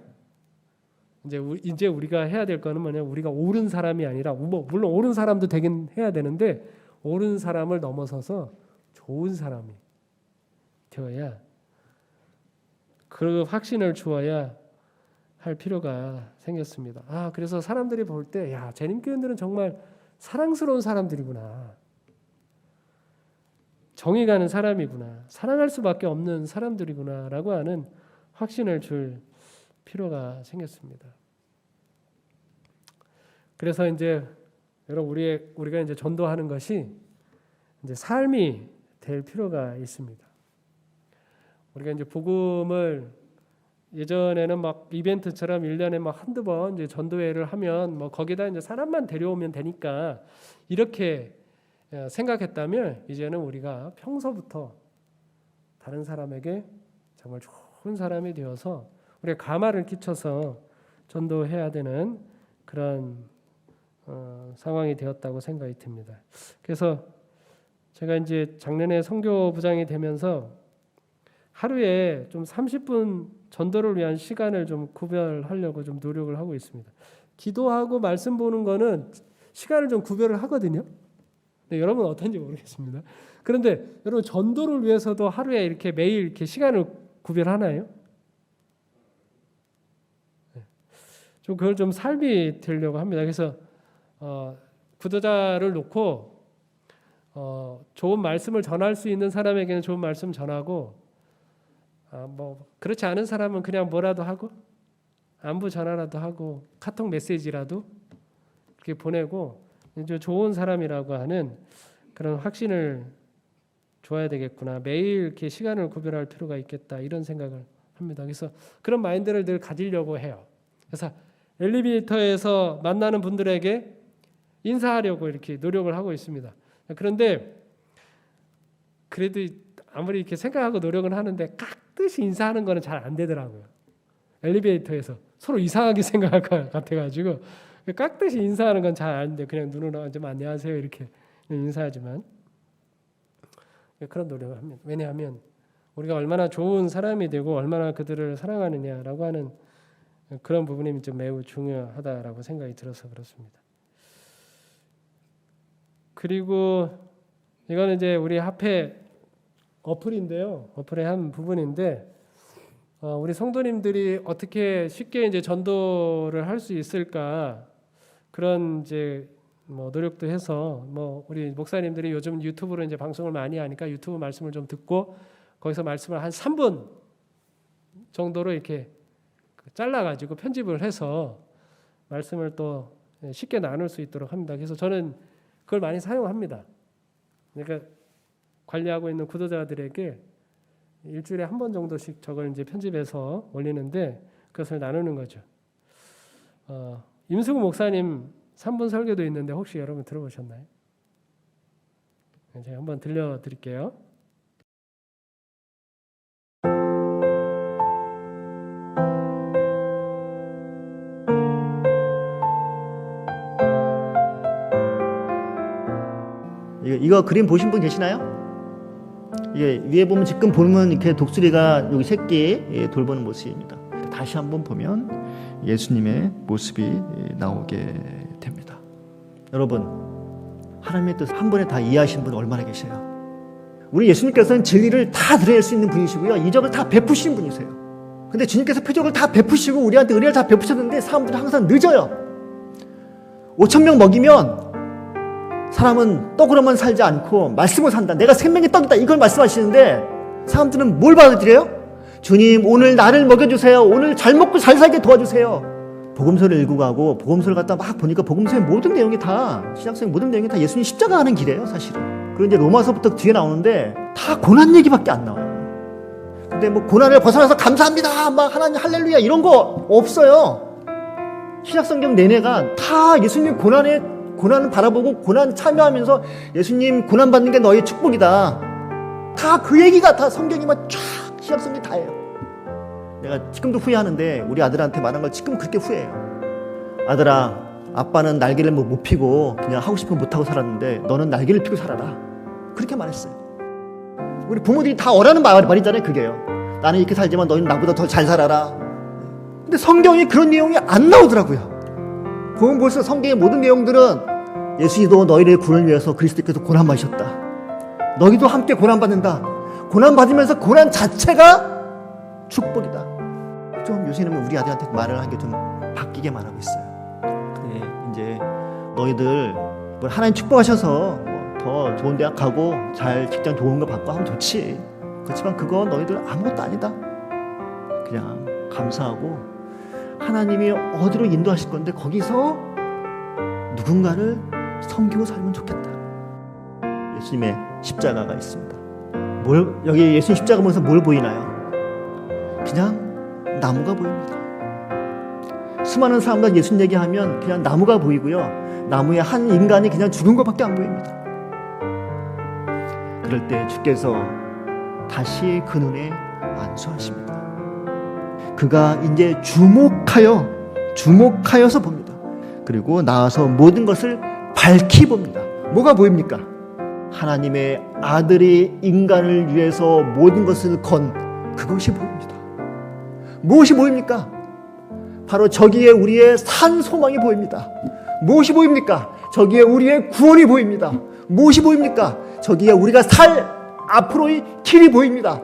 이제 우리가 해야 될 거는 뭐냐? 우리가 옳은 사람이 아니라 물론 옳은 사람도 되긴 해야 되는데 옳은 사람을 넘어서서 좋은 사람이 되어야 그 확신을 주어야 할 필요가 생겼습니다. 그래서 사람들이 볼 때 야, 재림교인들은 정말 사랑스러운 사람들이구나. 정이 가는 사람이구나. 사랑할 수밖에 없는 사람들이구나라고 하는 확신을 줄 필요가 생겼습니다. 그래서 이제 여러분 우리가 이제 전도하는 것이 이제 삶이 될 필요가 있습니다. 우리가 이제 복음을 예전에는 막 이벤트처럼 1년에 막 한두 번 이제 전도회를 하면 뭐 거기다 이제 사람만 데려오면 되니까 이렇게 생각했다면 이제는 우리가 평소부터 다른 사람에게 정말 좋은 사람이 되어서 우리가 가마를 끼쳐서 전도해야 되는 그런 상황이 되었다고 생각이 듭니다. 그래서 제가 이제 작년에 선교부장이 되면서 하루에 좀 30분 전도를 위한 시간을 좀 구별하려고 좀 노력을 하고 있습니다. 기도하고 말씀 보는 거는 시간을 좀 구별을 하거든요. 근데 여러분 어떤지 모르겠습니다. 그런데 여러분 전도를 위해서도 하루에 이렇게 매일 이렇게 시간을 구별하나요? 좀 그걸 좀 삶이 되려고 합니다. 그래서 구도자를 놓고 좋은 말씀을 전할 수 있는 사람에게는 좋은 말씀 전하고 뭐 그렇지 않은 사람은 그냥 뭐라도 하고 안부 전화라도 하고 카톡 메시지라도 이렇게 보내고 이제 좋은 사람이라고 하는 그런 확신을 줘야 되겠구나. 매일 이렇게 시간을 구별할 필요가 있겠다 이런 생각을 합니다. 그래서 그런 마인드를 늘 가지려고 해요. 그래서 엘리베이터에서 만나는 분들에게 인사하려고 이렇게 노력을 하고 있습니다. 그런데 그래도 아무리 이렇게 생각하고 노력은 하는데 깍듯이 인사하는 거는 잘 안 되더라고요. 엘리베이터에서 서로 이상하게 생각할 것 같아가지고 깍듯이 인사하는 건 잘 안 돼. 그냥 눈으로 좀 안녕하세요 이렇게 인사하지만 그런 노력을 합니다. 왜냐하면 우리가 얼마나 좋은 사람이 되고 얼마나 그들을 사랑하느냐라고 하는 그런 부분이 좀 매우 중요하다라고 생각이 들어서 그렇습니다. 그리고 이거는 이제 우리 합회 어플인데요. 어플의 한 부분인데 우리 성도님들이 어떻게 쉽게 이제 전도를 할 수 있을까 그런 이제 뭐 노력도 해서 뭐 우리 목사님들이 요즘 유튜브로 이제 방송을 많이 하니까 유튜브 말씀을 좀 듣고 거기서 말씀을 한 3분 정도로 이렇게 잘라가지고 편집을 해서 말씀을 또 쉽게 나눌 수 있도록 합니다. 그래서 저는 그걸 많이 사용합니다. 그러니까 관리하고 있는 구도자들에게 일주일에 한 번 정도씩 저걸 이제 편집해서 올리는데 그것을 나누는 거죠. 임수구 목사님 3분 설교도 있는데 혹시 여러분 들어보셨나요? 제가 한번 들려드릴게요. 이거 그림 보신 분 계시나요? 예, 위에 보면 지금 보면 이렇게 독수리가 여기 새끼 돌보는 모습입니다. 다시 한번 보면 예수님의 모습이 나오게 됩니다. 여러분, 하나님의 뜻 한 번에 다 이해하신 분 얼마나 계세요? 우리 예수님께서는 진리를 다 드릴 수 있는 분이시고요, 이적을 다 베푸시는 분이세요. 근데 주님께서 표적을 다 베푸시고 우리한테 은혜를 다 베푸셨는데 사람들은 항상 늦어요. 5,000명 먹이면 사람은 떡으로만 살지 않고 말씀으로 산다. 내가 생명의 떡이다. 이걸 말씀하시는데 사람들은 뭘 받아들여요? 주님, 오늘 나를 먹여주세요. 오늘 잘 먹고 잘 살게 도와주세요. 복음서를 읽고 가고 복음서를 갖다 막 보니까 복음서의 모든 내용이 다, 신약성의 모든 내용이 다 예수님 십자가 하는 길이에요, 사실은. 그리고 이제 로마서부터 뒤에 나오는데 다 고난 얘기밖에 안 나와요. 근데 뭐 고난을 벗어나서 감사합니다, 막 하나님 할렐루야 이런 거 없어요. 신약성경 내내가 다 예수님 고난을 바라보고 고난 참여하면서 예수님 고난 받는 게 너의 축복이다. 다 그 얘기가 다 성경이 막 쫙 신약성경이 다예요. 내가 지금도 후회하는데 우리 아들한테 말한 걸 지금 그렇게 후회해요. 아들아, 아빠는 날개를 못 피고 그냥 하고 싶으면 못하고 살았는데 너는 날개를 피고 살아라. 그렇게 말했어요. 우리 부모들이 다 어라는 말이잖아요, 그게요. 나는 이렇게 살지만 너희는 나보다 더 잘 살아라. 근데 성경에 그런 내용이 안 나오더라고요. 보면 벌써 성경의 모든 내용들은 예수님도 너희를 구원을 위해서 그리스도께서 고난 받으셨다. 너희도 함께 고난 받는다. 고난 받으면서 고난 자체가 축복이다. 좀 요새는 우리 아들한테 말을 한 게 좀 바뀌게 말하고 있어요. 근데 이제 너희들 하나님 축복하셔서 더 좋은 대학 가고 잘 직장 좋은 거 받고 하면 좋지. 그렇지만 그건 너희들 아무것도 아니다. 그냥 감사하고 하나님이 어디로 인도하실 건데 거기서 누군가를 섬기고 살면 좋겠다. 예수님의 십자가가 있습니다. 여기 예수님 십자가 보면서 뭘 보이나요? 그냥 나무가 보입니다. 수많은 사람과 예수님 얘기하면 그냥 나무가 보이고요, 나무에 한 인간이 그냥 죽은 것밖에 안 보입니다. 그럴 때 주께서 다시 그 눈에 안수하십니다. 그가 이제 주목하여서 봅니다. 그리고 나와서 모든 것을 밝히 봅니다. 뭐가 보입니까? 하나님의 아들이 인간을 위해서 모든 것을 건 그것이 보입니다. 무엇이 보입니까? 바로 저기에 우리의 산 소망이 보입니다. 무엇이 보입니까? 저기에 우리의 구원이 보입니다. 무엇이 보입니까? 저기에 우리가 살 앞으로의 길이 보입니다.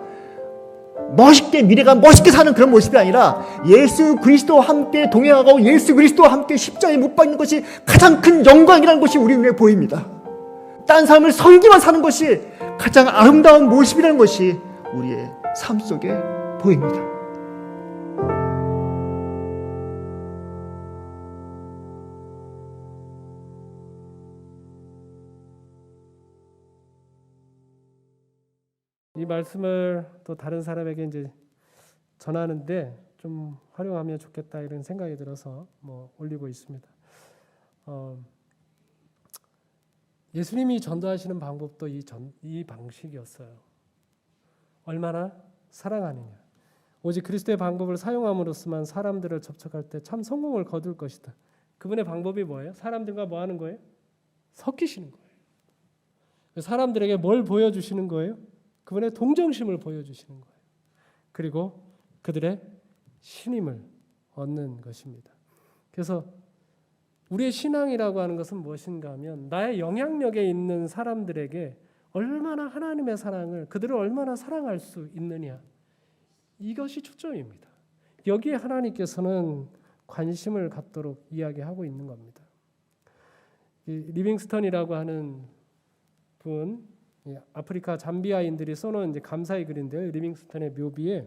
멋있게, 미래가 멋있게 사는 그런 모습이 아니라 예수 그리스도와 함께 동행하고 예수 그리스도와 함께 십자가에 못 박는 것이 가장 큰 영광이라는 것이 우리 눈에 보입니다. 딴 사람을 섬기만 사는 것이 가장 아름다운 모습이라는 것이 우리의 삶 속에 보입니다. 이 말씀을 또 다른 사람에게 이제 전하는데 좀 활용하면 좋겠다 이런 생각이 들어서 올리고 있습니다. 예수님이 전도하시는 방법도 이 방식이었어요. 얼마나 사랑하느냐. 오직 그리스도의 방법을 사용함으로써만 사람들을 접촉할 때 참 성공을 거둘 것이다. 그분의 방법이 뭐예요? 사람들과 뭐 하는 거예요? 섞이시는 거예요. 사람들에게 뭘 보여주시는 거예요? 그분의 동정심을 보여주시는 거예요. 그리고 그들의 신임을 얻는 것입니다. 그래서 우리의 신앙이라고 하는 것은 무엇인가 하면 나의 영향력에 있는 사람들에게 얼마나 하나님의 사랑을, 그들을 얼마나 사랑할 수 있느냐, 이것이 초점입니다. 여기에 하나님께서는 관심을 갖도록 이야기하고 있는 겁니다. 리빙스턴이라고 하는 분, 아프리카 잠비아인들이 써놓은 이제 감사의 글인데요. 리빙스턴의 묘비에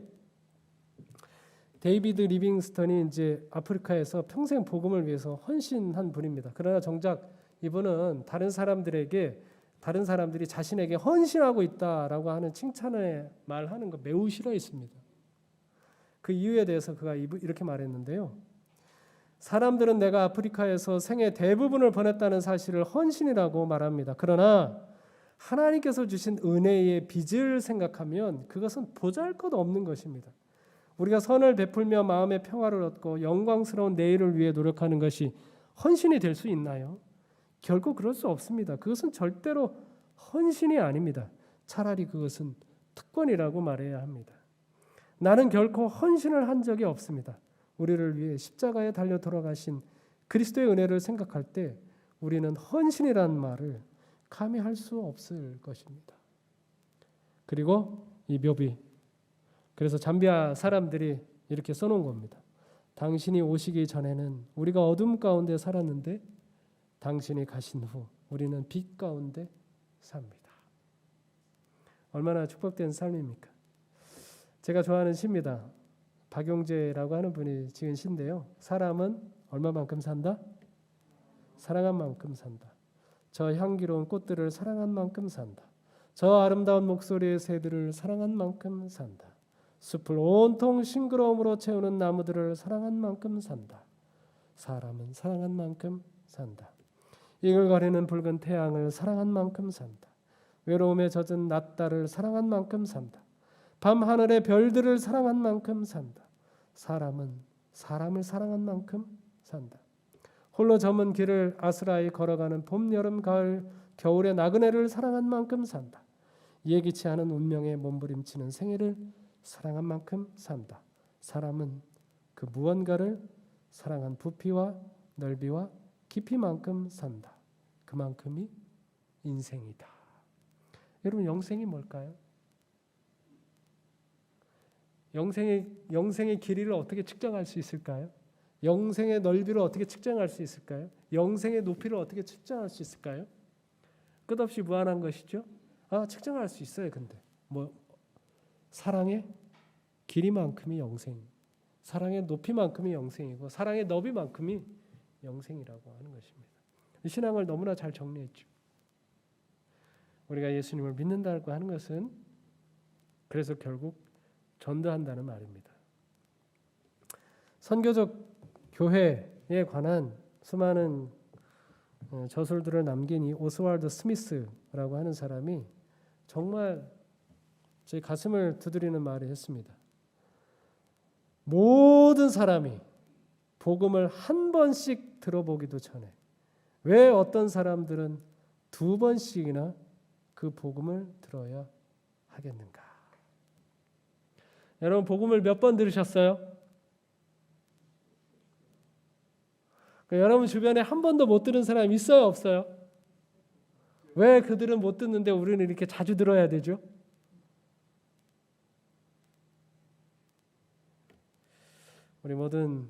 데이비드 리빙스턴이 이제 아프리카에서 평생 복음을 위해서 헌신한 분입니다. 그러나 정작 이분은 다른 사람들이 자신에게 헌신하고 있다라고 하는 칭찬을 말하는 거 매우 싫어했습니다. 그 이유에 대해서 그가 이렇게 말했는데요. 사람들은 내가 아프리카에서 생애 대부분을 보냈다는 사실을 헌신이라고 말합니다. 그러나 하나님께서 주신 은혜의 빚을 생각하면 그것은 보잘것없는 것입니다. 우리가 선을 베풀며 마음의 평화를 얻고 영광스러운 내일을 위해 노력하는 것이 헌신이 될 수 있나요? 결코 그럴 수 없습니다. 그것은 절대로 헌신이 아닙니다. 차라리 그것은 특권이라고 말해야 합니다. 나는 결코 헌신을 한 적이 없습니다. 우리를 위해 십자가에 달려 돌아가신 그리스도의 은혜를 생각할 때 우리는 헌신이라는 말을 감히 할 수 없을 것입니다. 그리고 이 묘비, 그래서 잠비아 사람들이 이렇게 써놓은 겁니다. 당신이 오시기 전에는 우리가 어둠 가운데 살았는데 당신이 가신 후 우리는 빛 가운데 삽니다. 얼마나 축복된 삶입니까? 제가 좋아하는 시입니다. 박용재라고 하는 분이 지은 시인데요. 사람은 얼마만큼 산다? 사랑한 만큼 산다. 저 향기로운 꽃들을 사랑한 만큼 산다. 저 아름다운 목소리의 새들을 사랑한 만큼 산다. 숲을 온통 싱그러움으로 채우는 나무들을 사랑한 만큼 산다. 사람은 사랑한 만큼 산다. 이글거리는 붉은 태양을 사랑한 만큼 산다. 외로움에 젖은 낮달을 사랑한 만큼 산다. 밤 하늘의 별들을 사랑한 만큼 산다. 사람은 사람을 사랑한 만큼 산다. 홀로 저문 길을 아스라이 걸어가는 봄, 여름, 가을, 겨울의 나그네를 사랑한 만큼 산다. 예기치 않은 운명에 몸부림치는 생애를 사랑한 만큼 산다. 사람은 그 무언가를 사랑한 부피와 넓이와 깊이만큼 산다. 그만큼이 인생이다. 여러분, 영생이 뭘까요? 영생의 길이를 어떻게 측정할 수 있을까요? 영생의 넓이를 어떻게 측정할 수 있을까요? 영생의 높이를 어떻게 측정할 수 있을까요? 끝없이 무한한 것이죠. 측정할 수 있어요. 근데 사랑의 길이만큼이 영생, 사랑의 높이만큼이 영생이고 사랑의 너비만큼이 영생이라고 하는 것입니다. 신앙을 너무나 잘 정리했죠. 우리가 예수님을 믿는다고 하는 것은 그래서 결국 전도한다는 말입니다. 선교적 교회에 관한 수많은 저술들을 남긴 이 오스왈드 스미스라고 하는 사람이 정말 제 가슴을 두드리는 말을 했습니다. 모든 사람이 복음을 한 번씩 들어보기도 전에 왜 어떤 사람들은 두 번씩이나 그 복음을 들어야 하겠는가? 여러분, 복음을 몇 번 들으셨어요? 여러분 주변에 한 번도 못 들은 사람 있어요, 없어요? 왜 그들은 못 듣는데 우리는 이렇게 자주 들어야 되죠? 우리 모든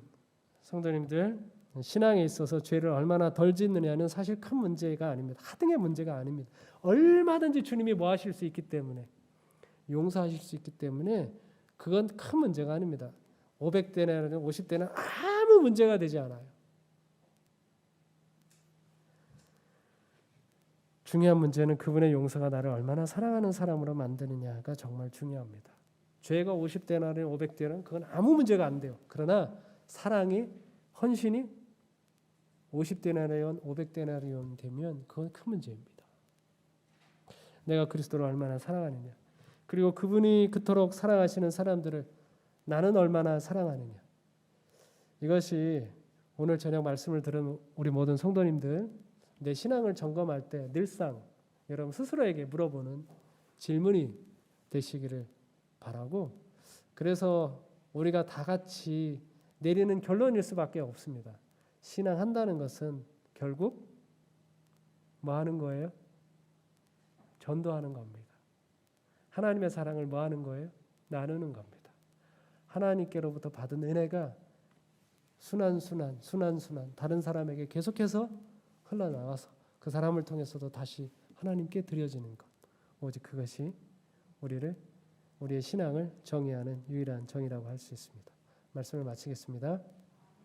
성도님들, 신앙에 있어서 죄를 얼마나 덜 짓느냐는 사실 큰 문제가 아닙니다. 하등의 문제가 아닙니다. 얼마든지 주님이 뭐 하실 수 있기 때문에, 용서하실 수 있기 때문에 그건 큰 문제가 아닙니다. 500대나 50대는 아무 문제가 되지 않아요. 중요한 문제는 그분의 용서가 나를 얼마나 사랑하는 사람으로 만드느냐가 정말 중요합니다. 죄가 50대나 500대는 그건 아무 문제가 안 돼요. 그러나 사랑이, 헌신이 50데나리온, 500데나리온 되면 그건 큰 문제입니다. 내가 그리스도를 얼마나 사랑하느냐, 그리고 그분이 그토록 사랑하시는 사람들을 나는 얼마나 사랑하느냐, 이것이 오늘 저녁 말씀을 들은 우리 모든 성도님들, 내 신앙을 점검할 때 늘상 여러분 스스로에게 물어보는 질문이 되시기를 바라고, 그래서 우리가 다 같이 내리는 결론일 수밖에 없습니다. 신앙한다는 것은 결국 뭐 하는 거예요? 전도하는 겁니다. 하나님의 사랑을 뭐 하는 거예요? 나누는 겁니다. 하나님께로부터 받은 은혜가 순환 다른 사람에게 계속해서 흘러나와서 그 사람을 통해서도 다시 하나님께 드려지는 것, 오직 그것이 우리의 신앙을 정의하는 유일한 정의라고 할 수 있습니다. 말씀을 마치겠습니다.